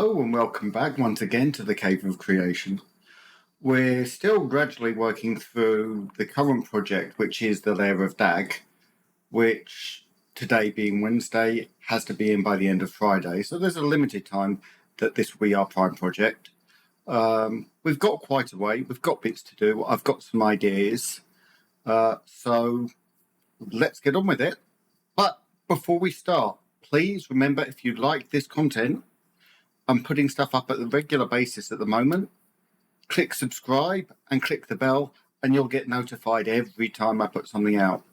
Hello and welcome back once again to the Cave of Creation. We're still gradually working through the current project, which is the Lair of Dagg, which today being Wednesday has to be in by the end of Friday. So there's a limited time that this will be our prime project. We've got quite a way, we've got bits to do, I've got some ideas. So let's get on with it. But before we start, please remember, if you like this content, I'm putting stuff up at the regular basis at the moment. Click subscribe and click the bell and you'll get notified every time I put something out.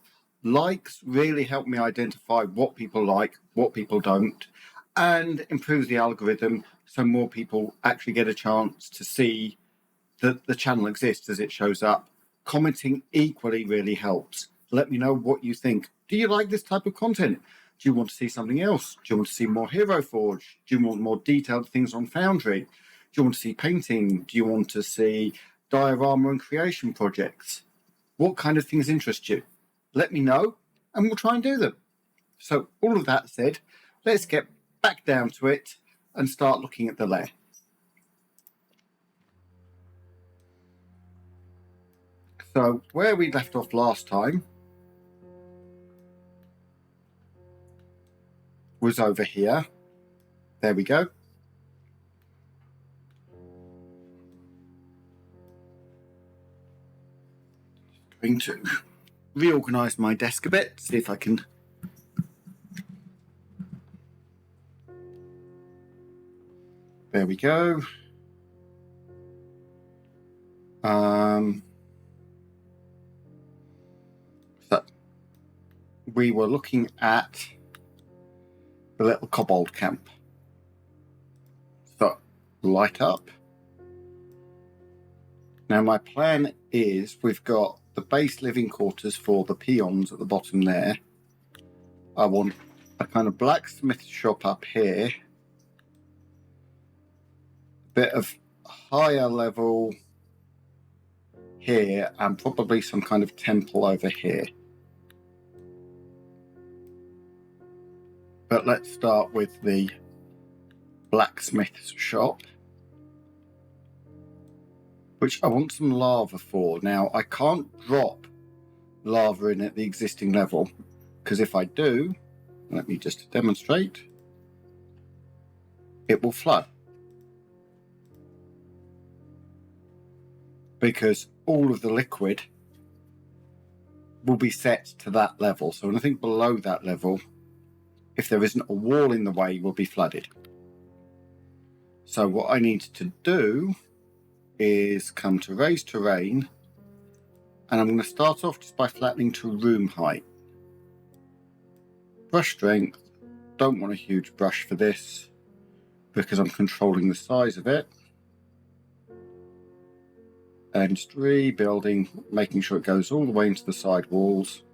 Likes really help me identify what people like, what people don't, and improves the algorithm so more people actually get a chance to see that the channel exists as it shows up. Commenting equally really helps. Let me know what you think. Do you like this type of content? Do you want to see something else? Do you want to see more Hero Forge? Do you want more detailed things on Foundry? Do you want to see painting? Do you want to see diorama and creation projects? What kind of things interest you? Let me know and we'll try and do them. So all of that said, let's get back down to it and start looking at the lair. So where we left off last time was over here. There we go. Going to reorganize my desk a bit, see if I can there we go. So we were looking at the little kobold camp. So light up. Now my plan is we've got the base living quarters for the peons at the bottom there. I want a kind of blacksmith shop up here. A bit of higher level here and probably some kind of temple over here. But let's start with the blacksmith's shop, which I want some lava for. Now, I can't drop lava in at the existing level, because if I do, let me just demonstrate, it will flood. Because all of the liquid will be set to that level. So anything below that level, if there isn't a wall in the way, will be flooded. So what I need to do is come to raise terrain, and I'm going to start off just by flattening to room height. Brush strength, don't want a huge brush for this because I'm controlling the size of it. And just rebuilding, making sure it goes all the way into the side walls.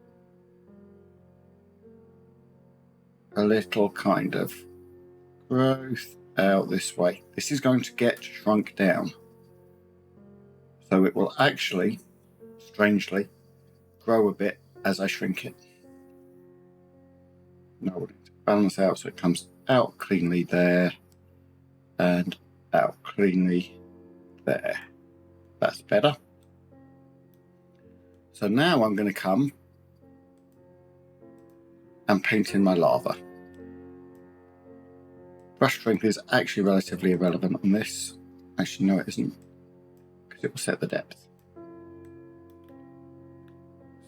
A little kind of growth out this way. This is going to get shrunk down. So it will actually, strangely, grow a bit as I shrink it. Now we'll need to balance out so it comes out cleanly there and out cleanly there. That's better. So now I'm going to come and paint in my lava. Brush strength is actually relatively irrelevant on this. Actually, no, it isn't, because it will set the depth.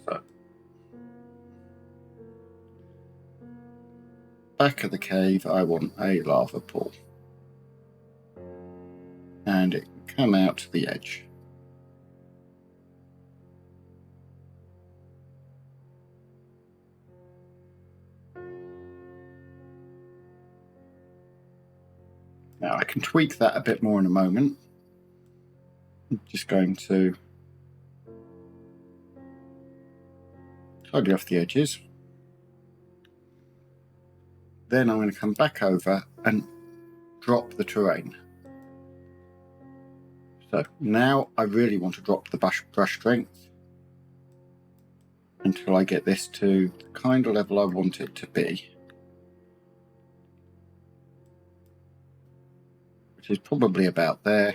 So, back of the cave, I want a lava pool. And it can come out to the edge. Now I can tweak that a bit more in a moment. I'm just going to tidy off the edges. Then I'm going to come back over and drop the terrain. So now I really want to drop the brush strength until I get this to the kind of level I want it to be. which is probably about there.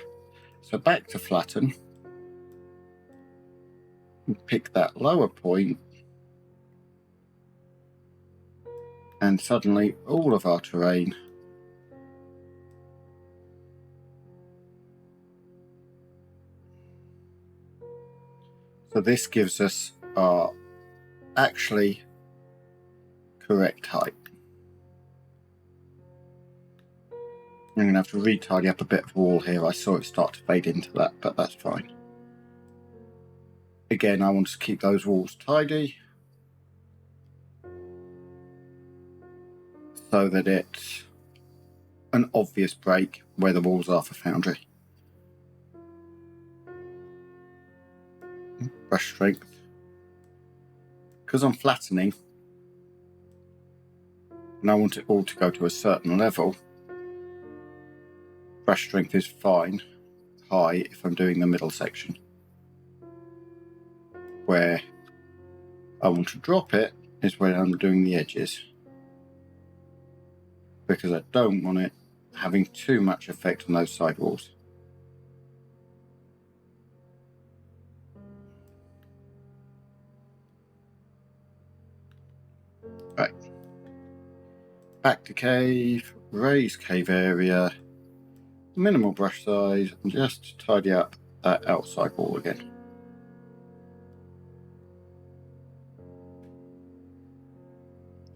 So back to flatten. And pick that lower point. And suddenly all of our terrain so this gives us our actually correct height. I'm going to have to re-tidy up a bit of wall here. I saw it start to fade into that, but that's fine. Again, I want to keep those walls tidy so that it's an obvious break where the walls are for Foundry. Brush strength. Because I'm flattening and I want it all to go to a certain level, brush strength is fine, high if I'm doing the middle section. Where I want to drop it is when I'm doing the edges, because I don't want it having too much effect on those side walls. Right, back to cave, raise cave area, minimal brush size, and just tidy up that outside wall again.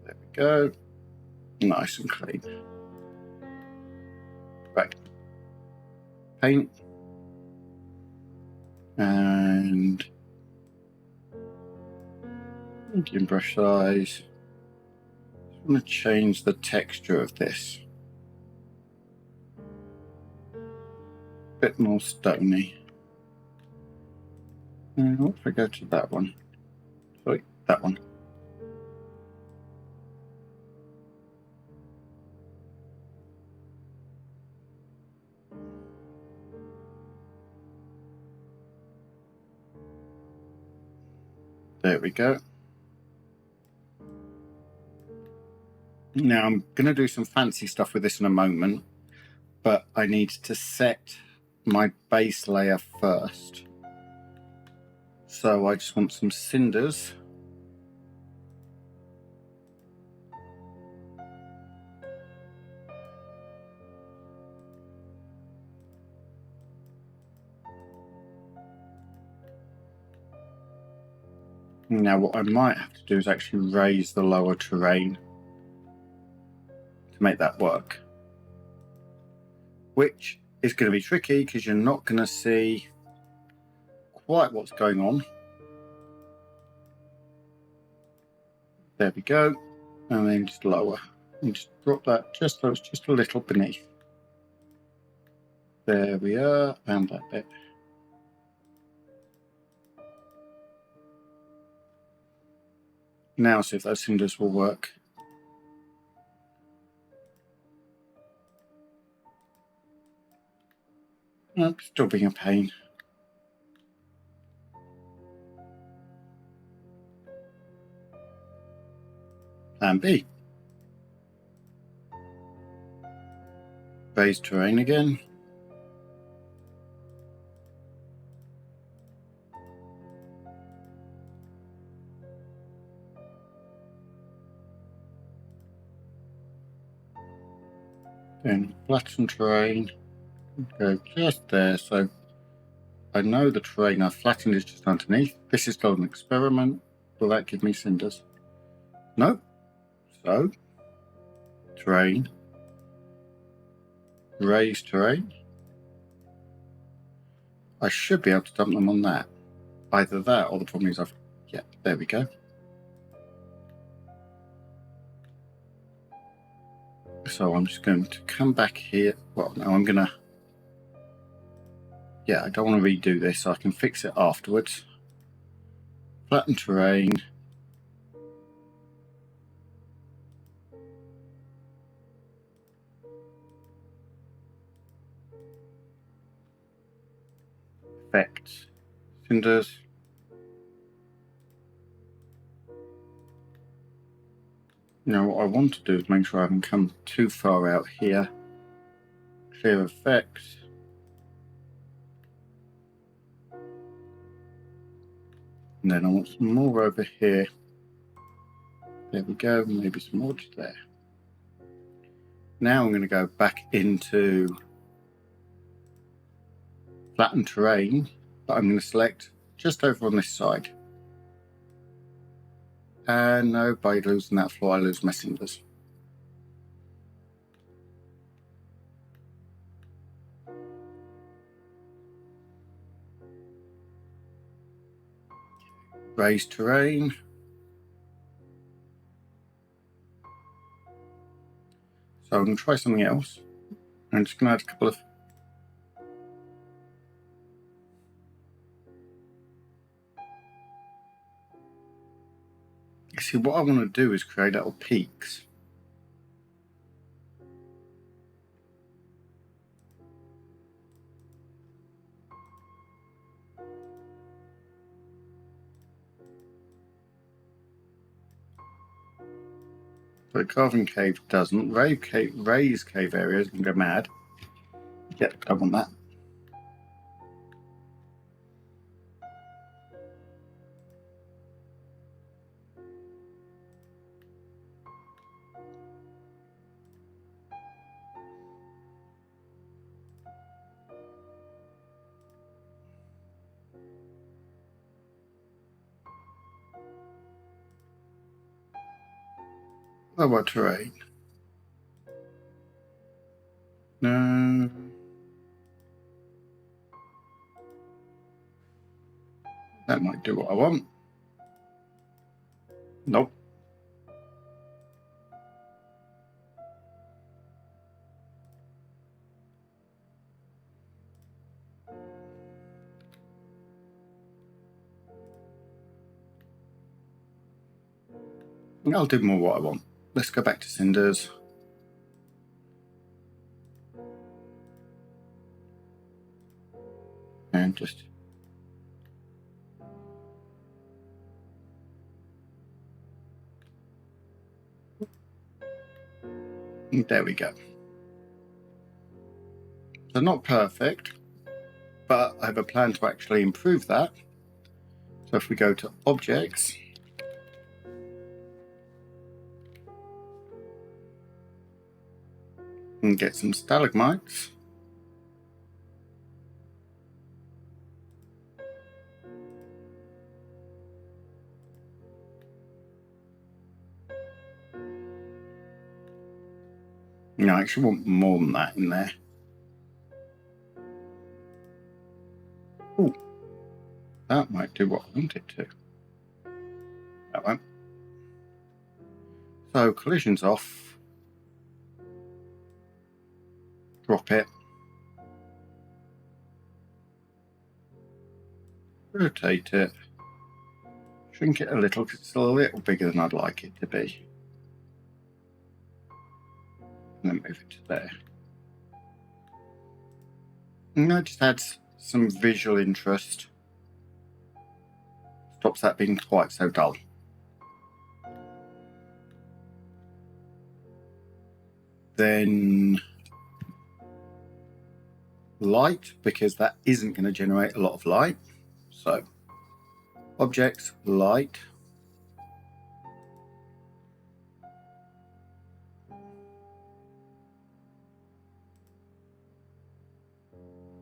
There we go, nice and clean. Right, paint and medium brush size. I'm going to change the texture of this. A bit more stony. And what if I go to that one? Sorry, that one. There we go. Now I'm going to do some fancy stuff with this in a moment, but I need to set my base layer first. So I just want some cinders. Now what I might have to do is actually raise the lower terrain to make that work, which is going to be tricky because you're not going to see quite what's going on. There we go, and then just lower and just drop that just so it's just a little beneath. There we are, and that bit. Now see if those cinders will work. Nope, still being a pain. Plan B. Raise terrain again. Then flatten terrain. Go just there, so I know the terrain I've flattened is just underneath. This is still an experiment. Will that give me cinders? No. So, terrain, raise terrain. I should be able to dump them on that. Either that or the problem is yeah, there we go. So I'm just going to come back here. Well, now I'm going to, yeah, I don't want to redo this, so I can fix it afterwards. Flatten terrain. Effects. Cinders. Now what I want to do is make sure I haven't come too far out here. clear effects. And then I want some more over here. There we go, maybe some more to there. Now I'm going to go back into flattened terrain, but I'm going to select just over on this side. And no, by losing that floor, I lose my cinders. Raise terrain. So I'm going to try something else. I'm just going to add a couple of... You see, what I want to do is create little peaks. So carving cave doesn't. Raise cave areas can go mad. Yep, I want that. Lower terrain. No. That might do what I want. Nope. I'll do more what I want. Let's go back to cinders. And just... there we go. So not perfect, but I have a plan to actually improve that. So if we go to objects, and get some stalagmites. No, I actually want more than that in there. Oh, that might do what I want it to. That won't. So collision's off. Drop it. Rotate it. Shrink it a little because it's a little bigger than I'd like it to be. And then move it to there. And that just adds some visual interest. Stops that being quite so dull. Then light, because that isn't going to generate a lot of light. So objects, light.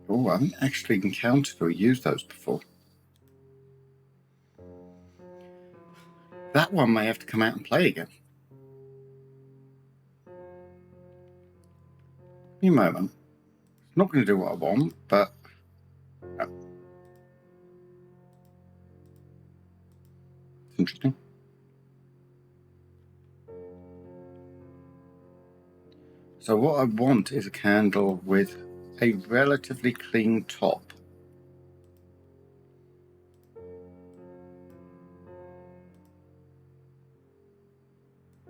Oh, I haven't actually encountered or used those before. That one may have to come out and play again. Give me a moment. It's not going to do what I want, but it's interesting. So what I want is a candle with a relatively clean top.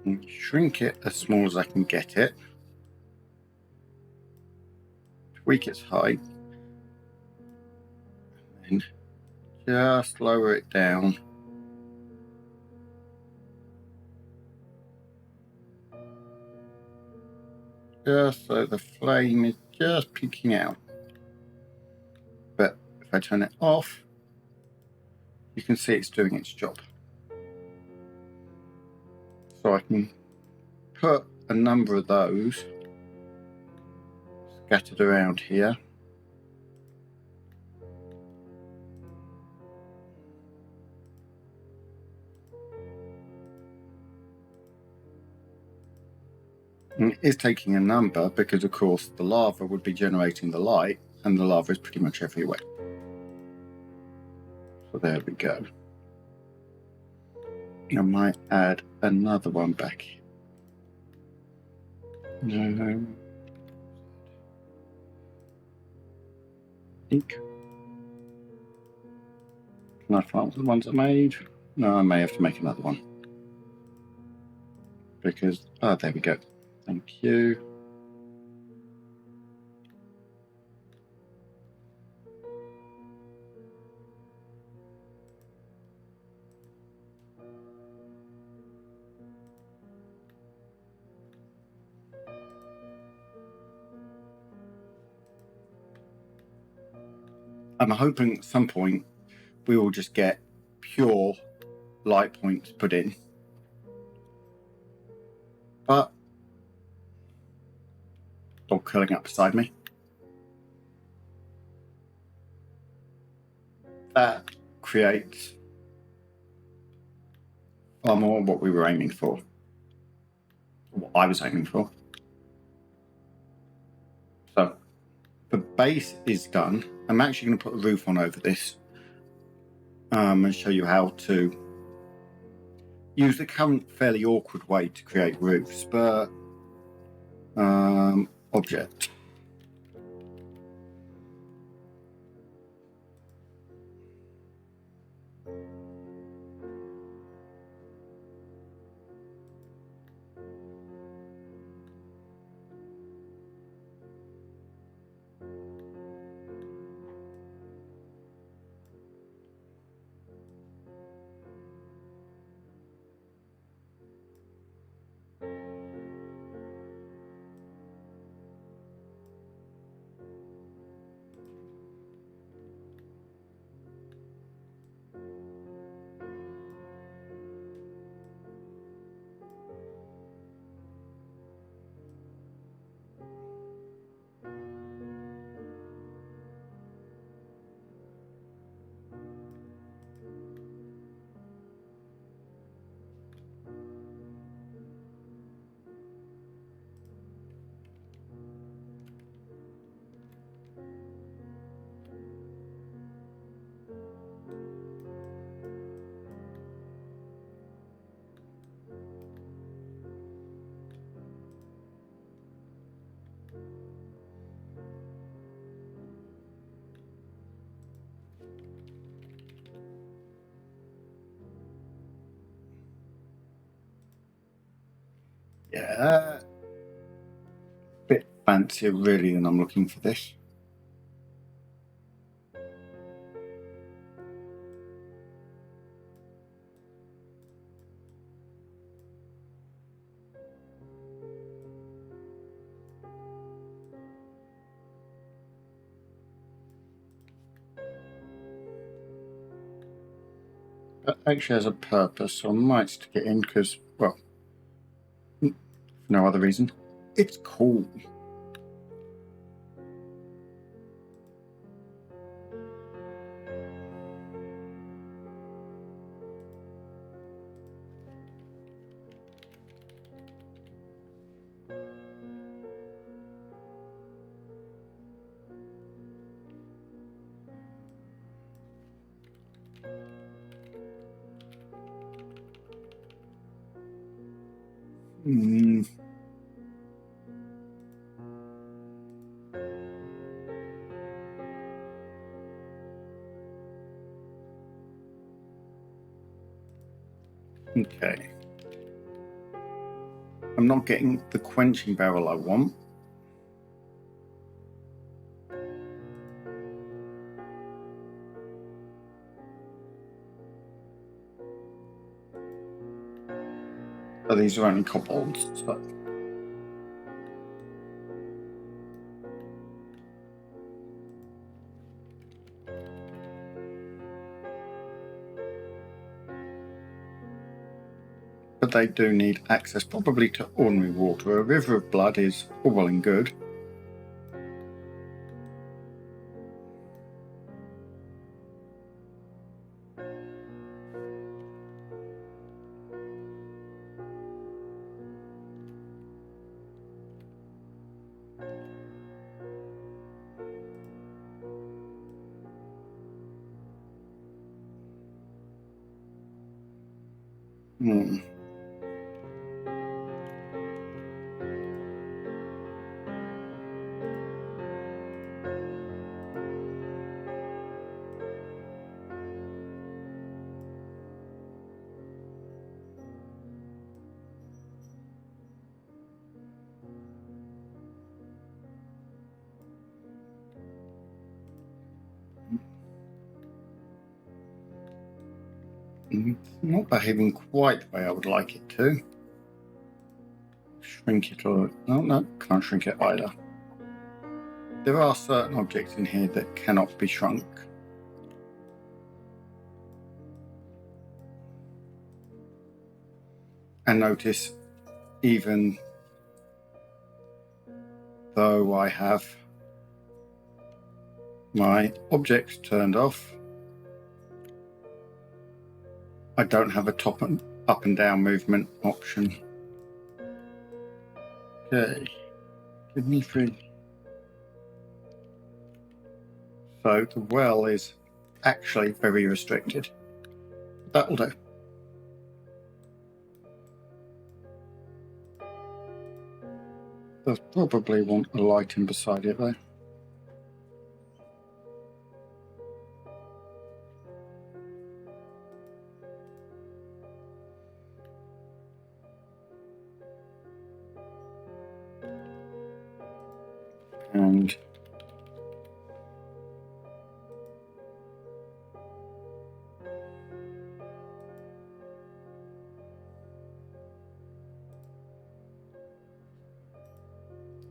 And shrink it as small as I can get it. Tweak its height. And just lower it down. Just so the flame is just peeking out. But if I turn it off, you can see it's doing its job. So I can put a number of those scattered around here. And it is taking a number because, of course, the lava would be generating the light, and the lava is pretty much everywhere. So there we go. I might add another one back. No. Ink. Can I find the ones I made? No, I may have to make another one. Because, there we go. Thank you. I'm hoping at some point we will just get pure light points put in. But dog curling up beside me. That creates far more what we were aiming for. What I was aiming for. So the base is done. I'm actually going to put a roof on over this and show you how to use the current fairly awkward way to create roofs, but object. Yeah, bit fancier really than I'm looking for this. That actually has a purpose, so I might stick it in because, well, for no other reason. It's cool. Okay. I'm not getting the quenching barrel I want. But these are only kobolds, so. but they do need access probably to ordinary water. A river of blood is all well and good. Hmm. Not behaving quite the way I would like it to. Shrink it or... No, can't shrink it either. There are certain objects in here that cannot be shrunk. And notice, even though I have my objects turned off, I don't have a up and down movement option. Okay, give me 3. So the well is actually very restricted. That'll do. There's probably want a light in beside it though. And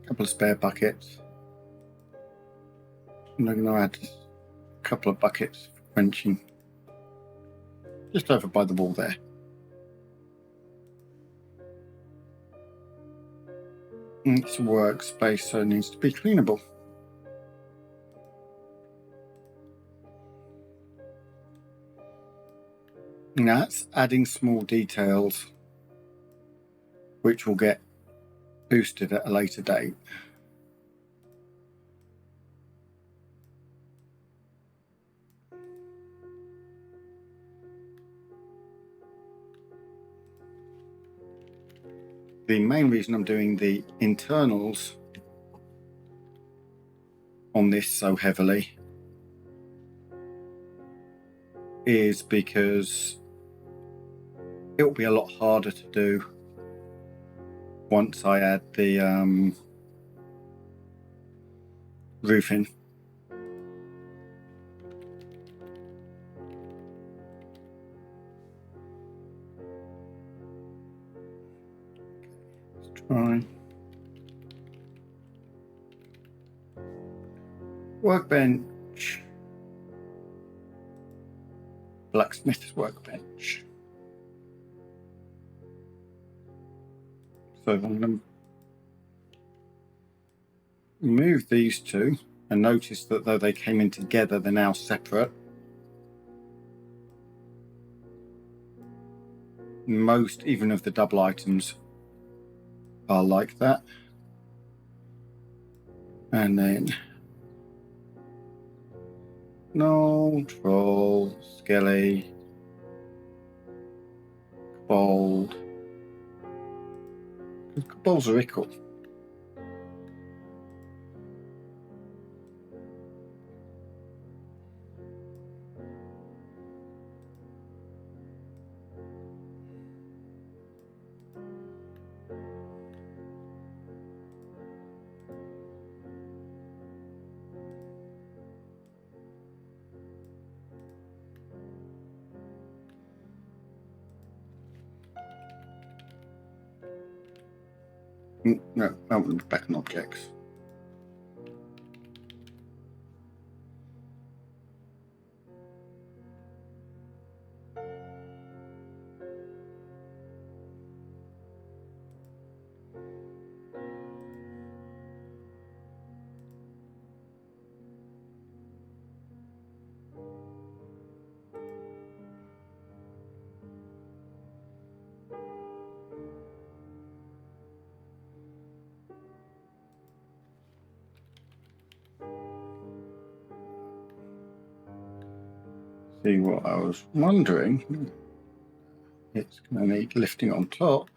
a couple of spare buckets. I'm going to add a couple of buckets for quenching just over by the wall there. It's a workspace, so it needs to be cleanable. Now that's adding small details which will get boosted at a later date. The main reason I'm doing the internals on this so heavily is because it will be a lot harder to do once I add the roofing. Let's try. Workbench. Blacksmith's workbench. So I'm going to remove these two and notice that though they came in together, they're now separate. Most, even of the double items, are like that. And then no troll, skelly, kobold. Kobolds are ickle. No, I want back on objects. See what I was wondering. It's going to need lifting on top.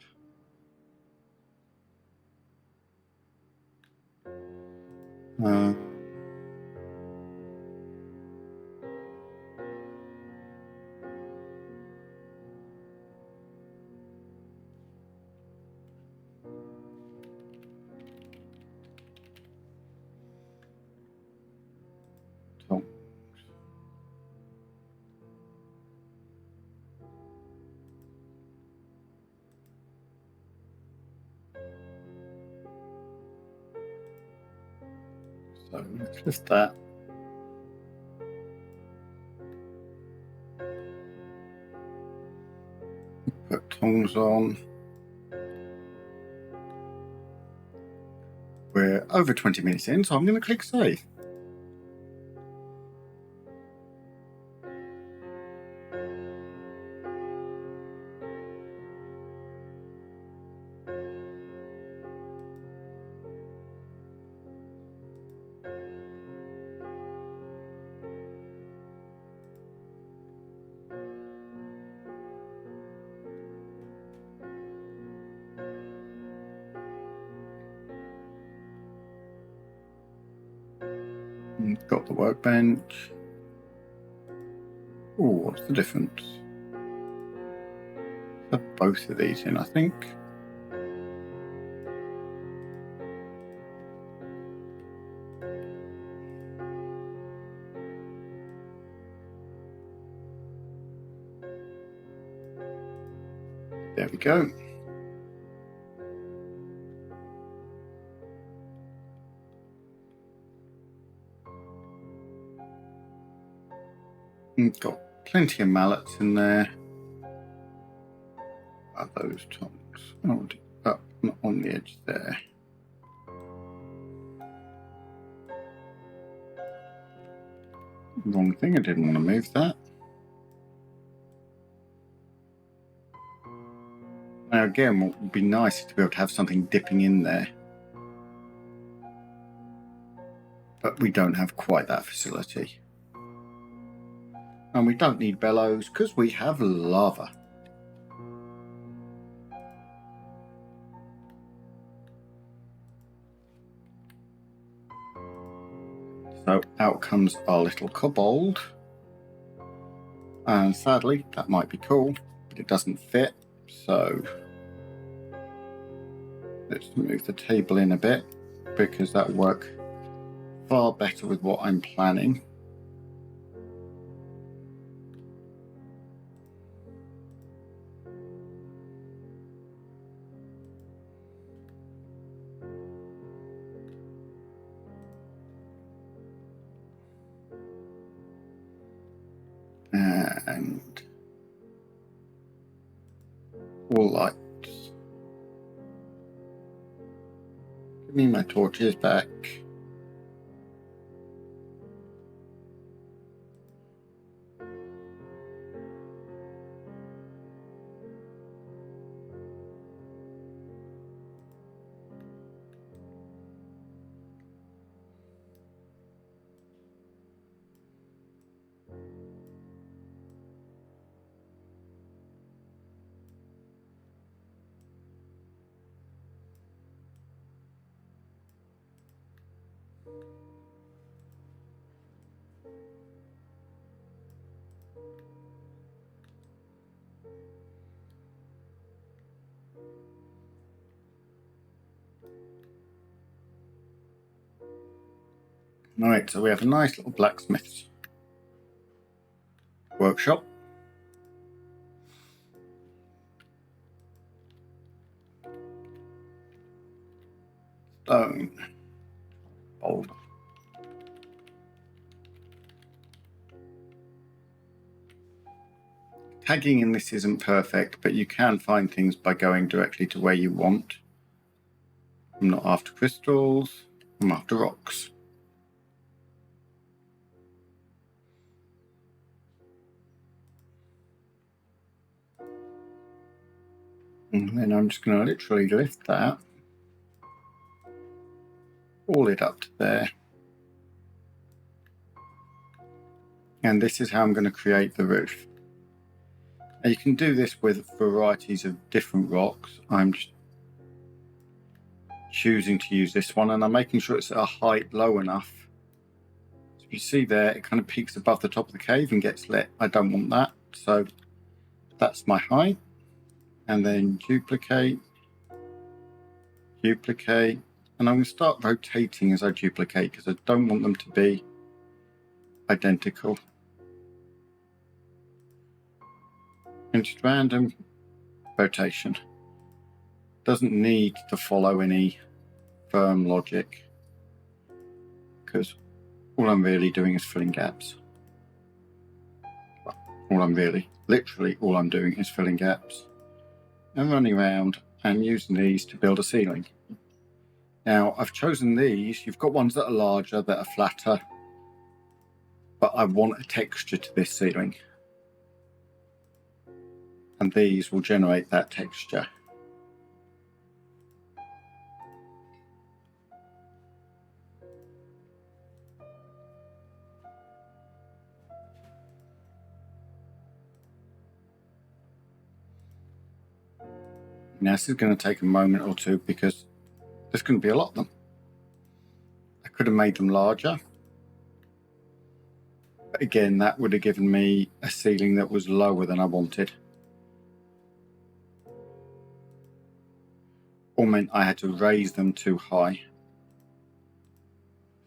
So let's lift that. Put tongs on. We're over 20 minutes in, so I'm going to click save. Got the workbench. Oh, what's the difference? Put both of these in, I think. There we go. Got plenty of mallets in there. Are those tongs? Oh, up on the edge there. Wrong thing, I didn't want to move that. Now again, what would be nice is to be able to have something dipping in there. But we don't have quite that facility. And we don't need bellows because we have lava. So out comes our little kobold. And sadly, that might be cool, but it doesn't fit. So let's move the table in a bit because that'll work far better with what I'm planning. And all lights. Give me my torches back. Right, so we have a nice little blacksmith's workshop. Stone. Boulder. Tagging in this isn't perfect, but you can find things by going directly to where you want. I'm not after crystals, I'm after rocks. And then I'm just going to literally lift that, haul it up to there, And this is how I'm going to create the roof. Now you can do this with varieties of different rocks. I'm just choosing to use this one, and I'm making sure it's at a height low enough. So you see there, it kind of peaks above the top of the cave and gets lit. I don't want that, so that's my height. And then duplicate, duplicate, and I'm going to start rotating as I duplicate because I don't want them to be identical. And just random rotation. Doesn't need to follow any firm logic because all I'm really doing is filling gaps. Well, literally all I'm doing is filling gaps and running around and using these to build a ceiling. Now I've chosen these. You've got ones that are larger, that are flatter, but I want a texture to this ceiling. And these will generate that texture. Now this is going to take a moment or two because there's going to be a lot of them. I could have made them larger. But again, that would have given me a ceiling that was lower than I wanted. Or meant I had to raise them too high.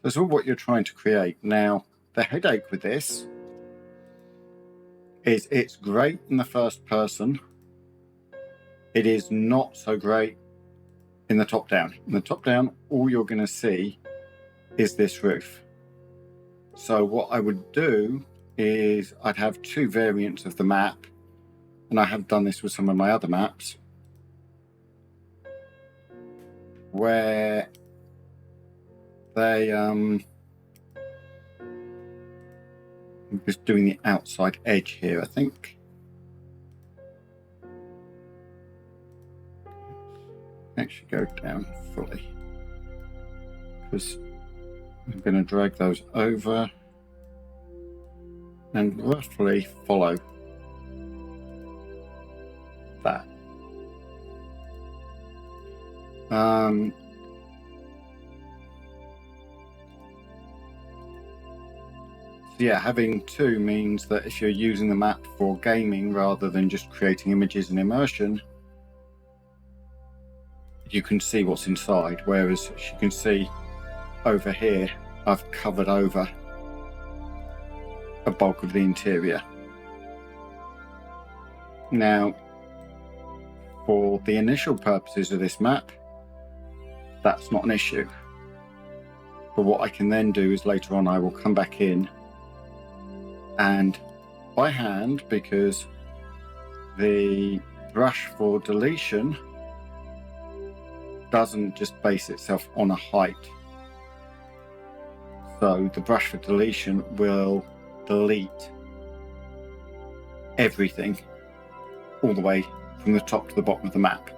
That's all what you're trying to create. Now, the headache with this is it's great in the first person. It is not so great in the top down. In the top down, all you're going to see is this roof. So what I would do is I'd have two variants of the map, and I have done this with some of my other maps, where they I'm just doing the outside edge here, I think. Actually go down fully because I'm going to drag those over and roughly follow that. So yeah, having two means that if you're using the map for gaming rather than just creating images and immersion, you can see what's inside, whereas as you can see over here, I've covered over a bulk of the interior. Now, for the initial purposes of this map, that's not an issue. But what I can then do is later on I will come back in and by hand, because the brush for deletion doesn't just base itself on a height. So the brush for deletion will delete everything all the way from the top to the bottom of the map.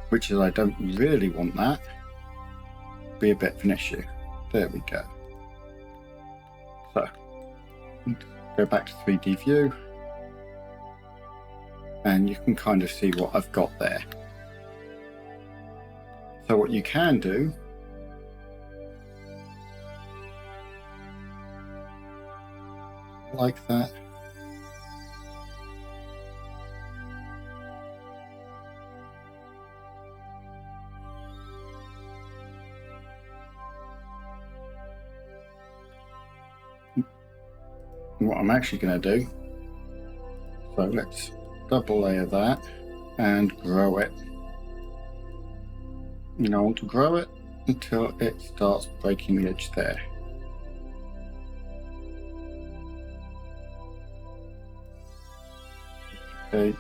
Which is, I don't really want that. Be a bit of an issue. There we go. So go back to 3D view, and you can kind of see what I've got there. So what you can do like that. What I'm actually going to do, so let's double layer that and grow it. You know, I want to grow it until it starts breaking the edge there. Okay.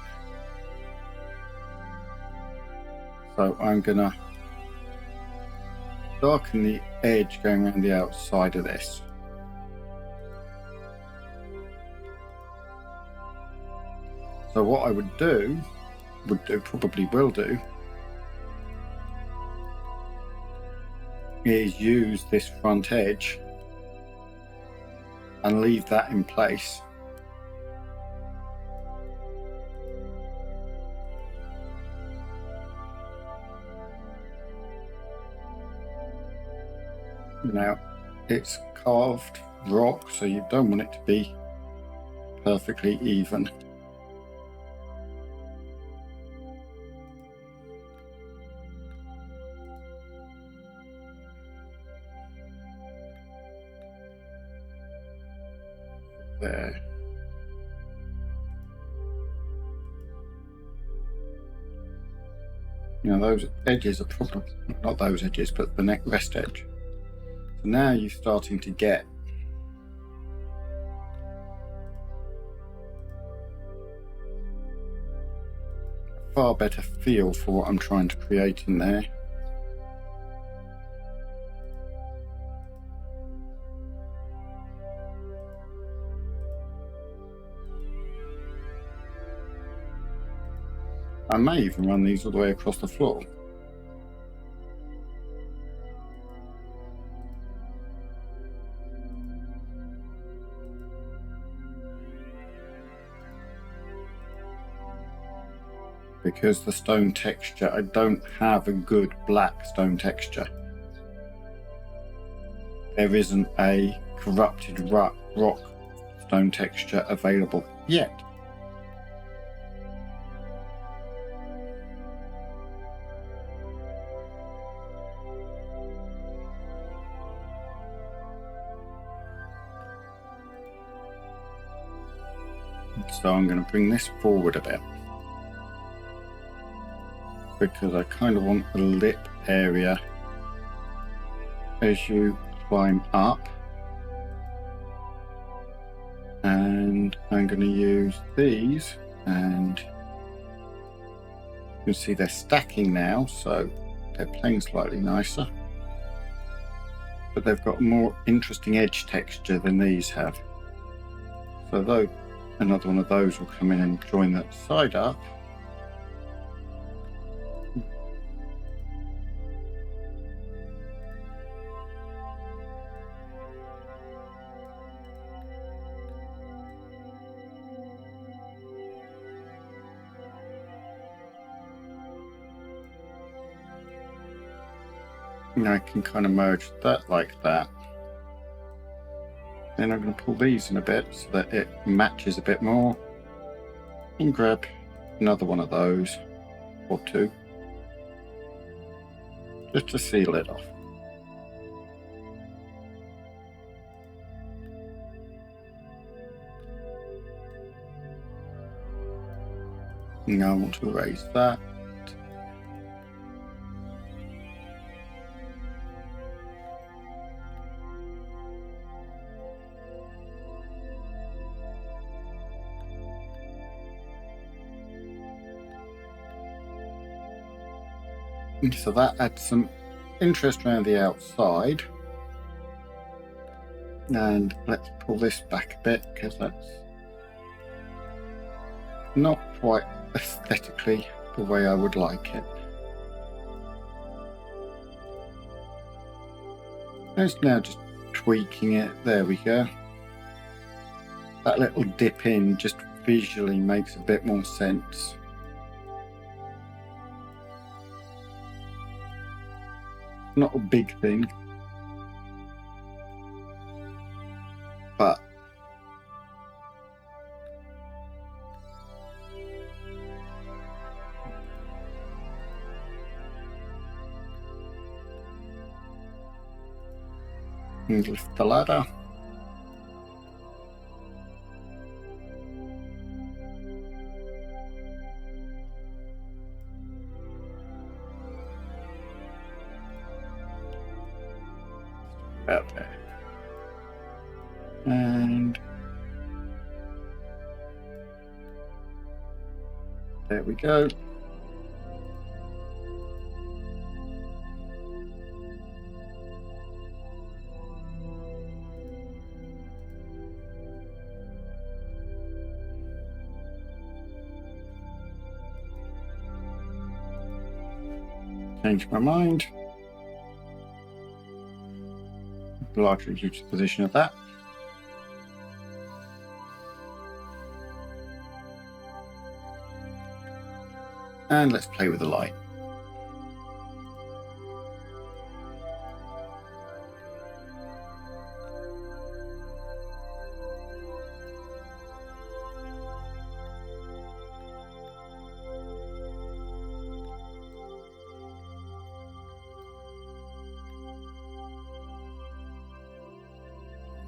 So I'm going to darken the edge going around the outside of this. So what I probably will do, is use this front edge and leave that in place. Now, it's carved rock, so you don't want it to be perfectly even. There. Now those edges are probably, not those edges, but the neck rest edge. So now you're starting to get a far better feel for what I'm trying to create in there. I may even run these all the way across the floor. Because the stone texture, I don't have a good black stone texture. There isn't a corrupted rock stone texture available yet. So I'm going to bring this forward a bit, because I kind of want the lip area as you climb up. And I'm going to use these, and you can see they're stacking now, so they're playing slightly nicer, but they've got more interesting edge texture than these have. So though another one of those will come in and join that side up. Now I can kind of merge that like that. Then I'm going to pull these in a bit so that it matches a bit more, and grab another one of those or two just to seal it off. Now I want to erase that. So that adds some interest around the outside. And let's pull this back a bit, because that's not quite aesthetically the way I would like it. It's now just tweaking it. There we go. That little dip in just visually makes a bit more sense. Not a big thing, but and lift the ladder. About there. And there we go. Changed my mind. largely due to the position of that. And let's play with the light.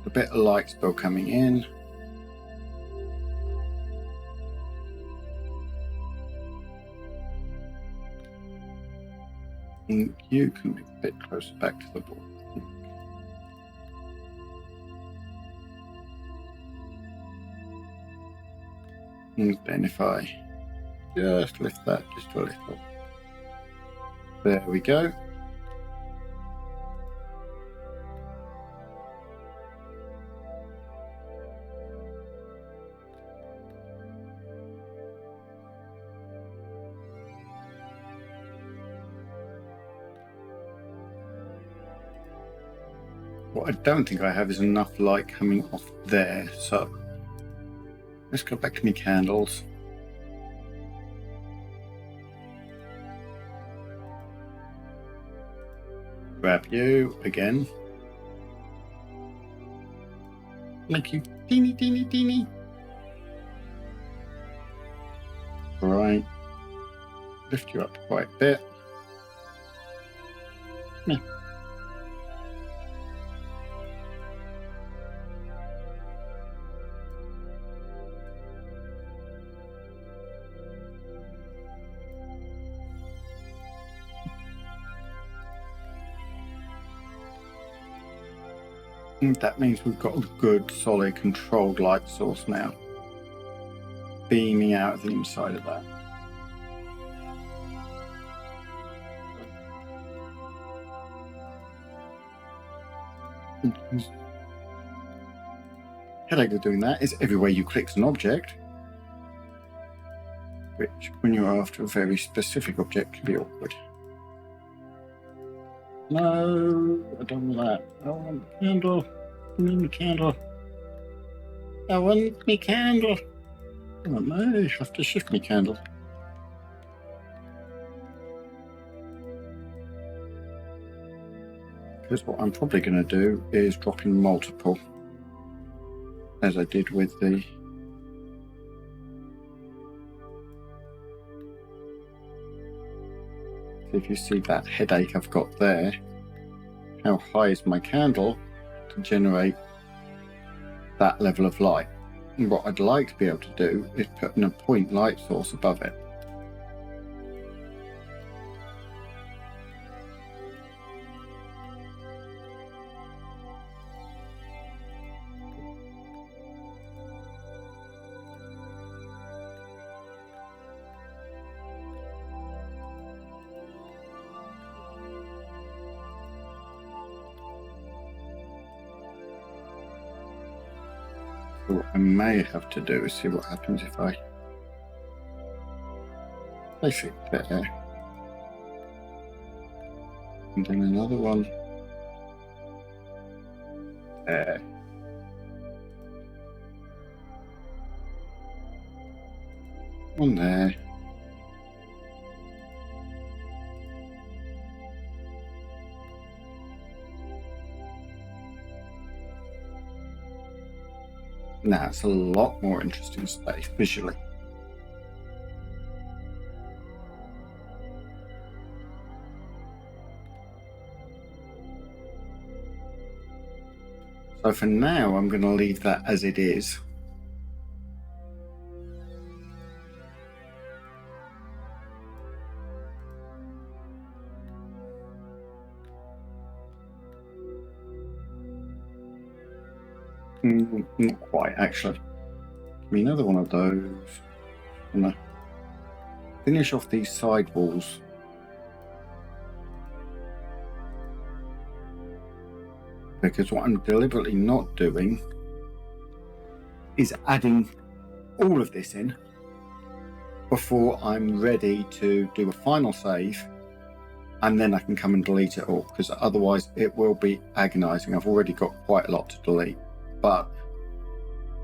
A bit of light still coming in. And you can be a bit closer back to the board. And then if I just lift that just a little. There we go. What I don't think I have is enough light coming off there, so let's go back to my candles. Grab you again. Make you teeny, teeny, teeny. Right. Lift you up quite a bit. Yeah. And that means we've got a good, solid, controlled light source now, beaming out of the inside of that. Headache of doing that is everywhere you click an object, which, when you're after a very specific object, can be awkward. No, I don't want that. I want the candle. I need the candle. I want me candle. Oh no, I have to shift me candle. Because what I'm probably going to do is drop in multiple, as I did with the if you see that headache I've got there, how high is my candle to generate that level of light? And what I'd like to be able to do is put in a point light source above it. What I may have to do is see what happens if I place it there. And then another one there. One there. Now it's a lot more interesting space visually. So for now, I'm going to leave that as it is. Not quite, actually. Give me another one of those. I'm going to finish off these side walls. Because what I'm deliberately not doing is adding all of this in before I'm ready to do a final save and then I can come and delete it all, because otherwise it will be agonizing. I've already got quite a lot to delete, but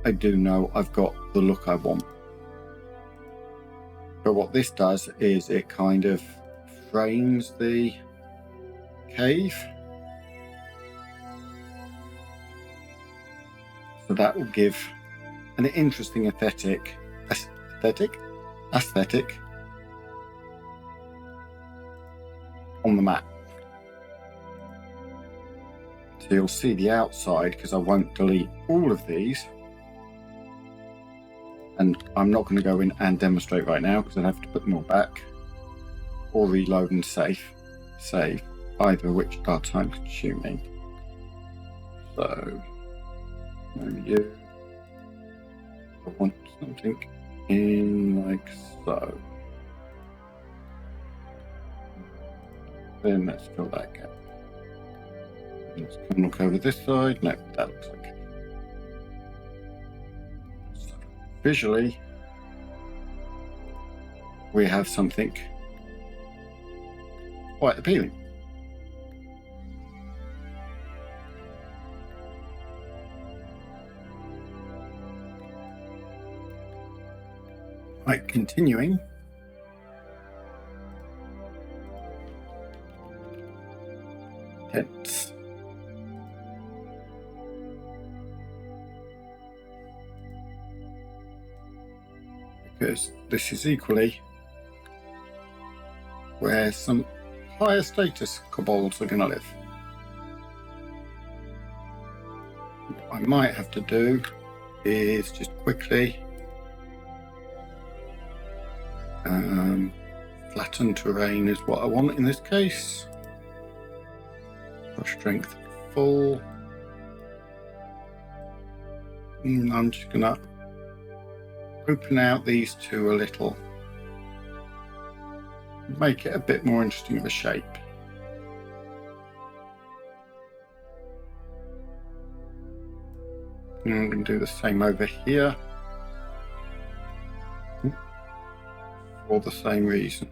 I do know I've got the look I want. But what this does is it kind of frames the cave. So that will give an interesting aesthetic on the map. So you'll see the outside, because I won't delete all of these. And I'm not going to go in and demonstrate right now, because I'd have to put them all back. Or reload and save, either of which are time consuming. So, you I want something in like so. Then let's fill that gap. Let's come look over this side. No, that looks okay. So, visually, we have something quite appealing. Right, continuing. Tents. Because this is equally where some higher status kobolds are going to live. What I might have to do is just quickly flatten terrain is what I want in this case. Brush strength full. And I'm just going to open out these two a little. Make it a bit more interesting of a shape. And I'm going to do the same over here. For the same reason.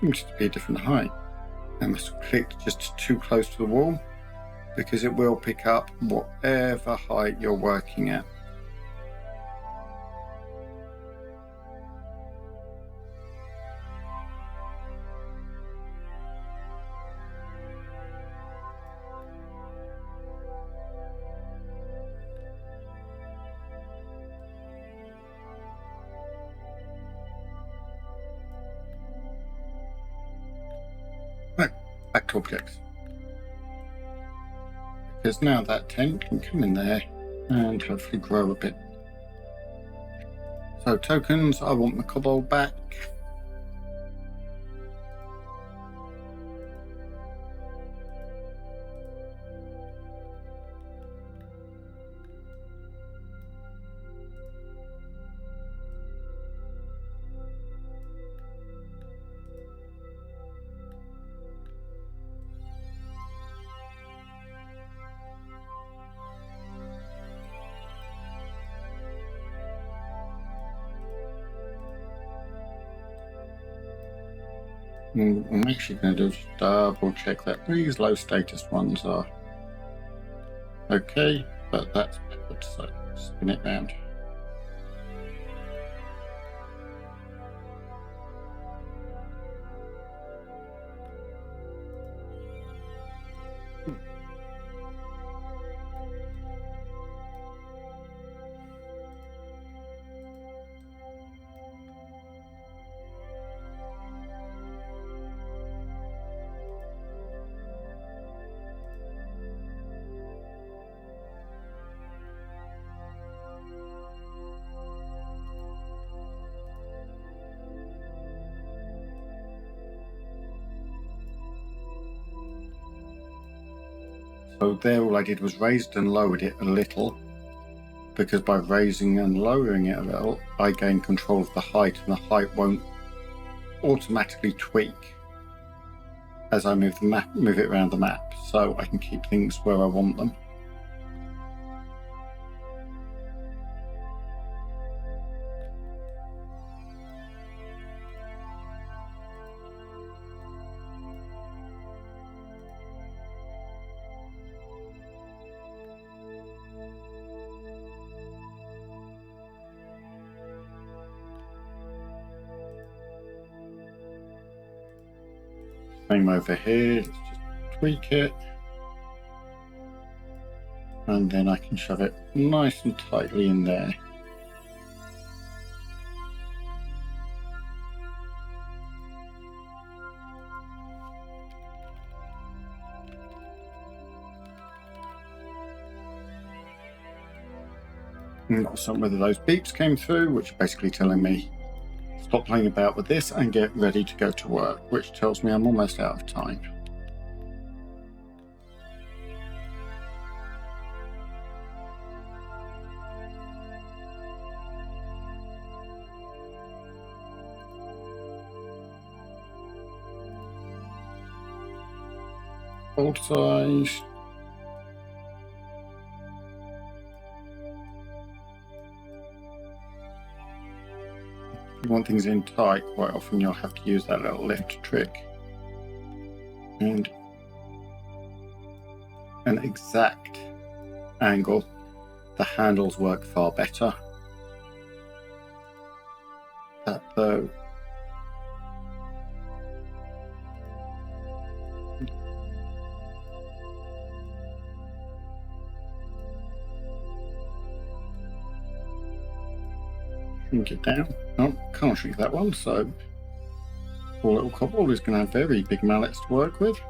Seems to be a different height. I must have clicked just too close to the wall, because it will pick up whatever height you're working at. Back to objects. Because now that tent can come in there and hopefully grow a bit. So tokens, I want the kobold back. I'm actually going to just double check that these low status ones are okay, but that's good, so spin it round. So there all I did was raised and lowered it a little, because by raising and lowering it a little, I gain control of the height, and the height won't automatically tweak as I move it around the map, so I can keep things where I want them. Same over here. Let's just tweak it. And then I can shove it nice and tightly in there. And got some whether those beeps came through, which are basically telling me stop playing about with this and get ready to go to work, which tells me I'm almost out of time. Bolt size. If you want things in tight, quite often you'll have to use that little lift trick. And an exact angle, the handles work far better. That though, shrink it down. No, can't shrink that one, so poor little cobble is going to have very big mallets to work with.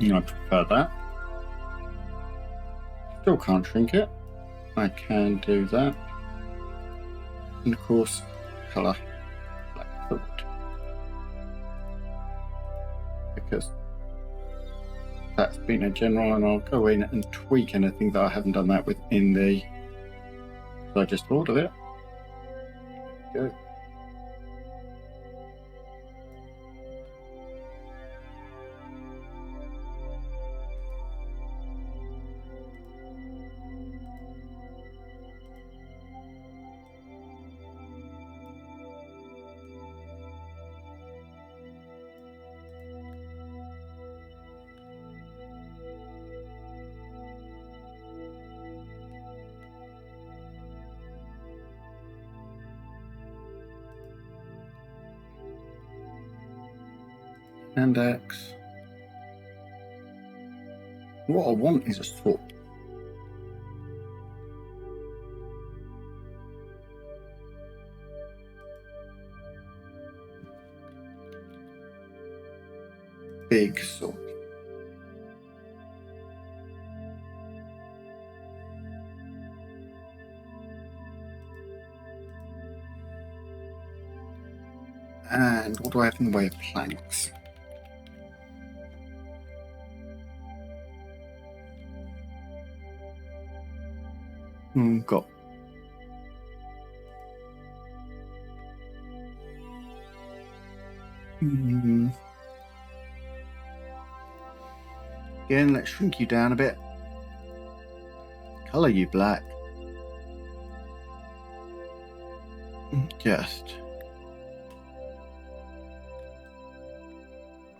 I prefer that. Still can't shrink it. I can do that. And of course, colour black for wood. Because that's been a general, and I'll go in and tweak anything that I haven't done that with in the. So I just ordered it. Go. And axe. What I want is a sword. Big sword. And what do I have in the way of planks? Got again, let's shrink you down a bit. Colour you black. Just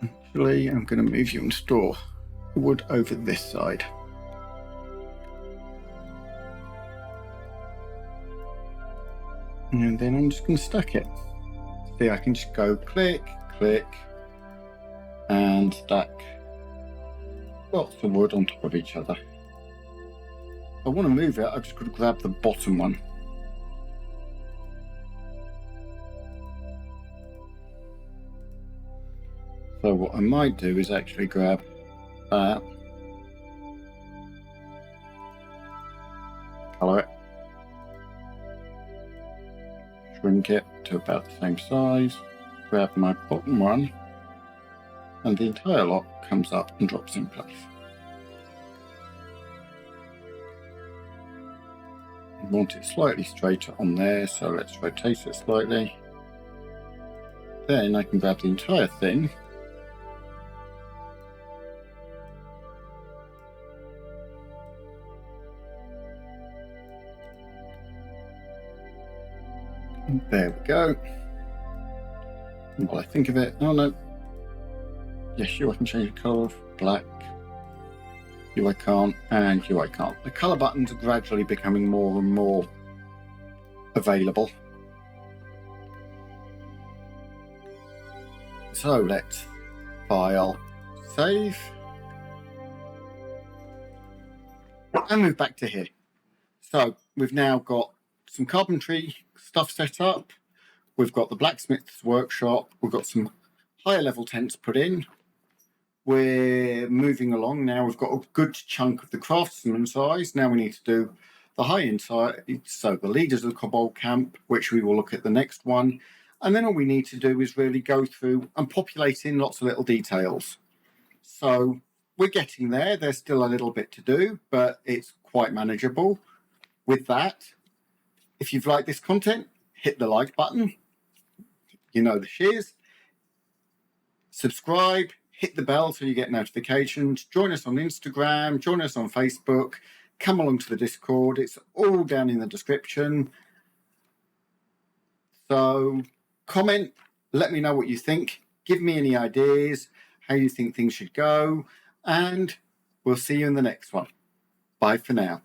actually, I'm going to move you and store wood over this side. And then I'm just going to stack it. See, I can just go click, click, and stack lots of wood on top of each other. If I want to move it, I've just got to grab the bottom one. So what I might do is actually grab that, colour it, shrink it to about the same size, grab my bottom one, and the entire lot comes up and drops in place. I want it slightly straighter on there, so let's rotate it slightly. Then I can grab the entire thing and there we go. And while I think of it, oh no, yes, sure, I can change the colour of black. You I can't, and you I can't. The colour buttons are gradually becoming more and more available. So let's file, save, and move back to here. So we've now got some carpentry stuff set up. We've got the blacksmith's workshop. We've got some higher level tents put in. We're moving along now. We've got a good chunk of the craftsman size. Now we need to do the high-end side. So the leaders of the kobold camp, which we will look at the next one. And then all we need to do is really go through and populate in lots of little details. So we're getting there. There's still a little bit to do, but it's quite manageable. With that, if you've liked this content, hit the like button. You know the shiz. Subscribe, hit the bell so you get notifications. Join us on Instagram, join us on Facebook, come along to the Discord. It's all down in the description. So comment, let me know what you think. Give me any ideas, how you think things should go. And we'll see you in the next one. Bye for now.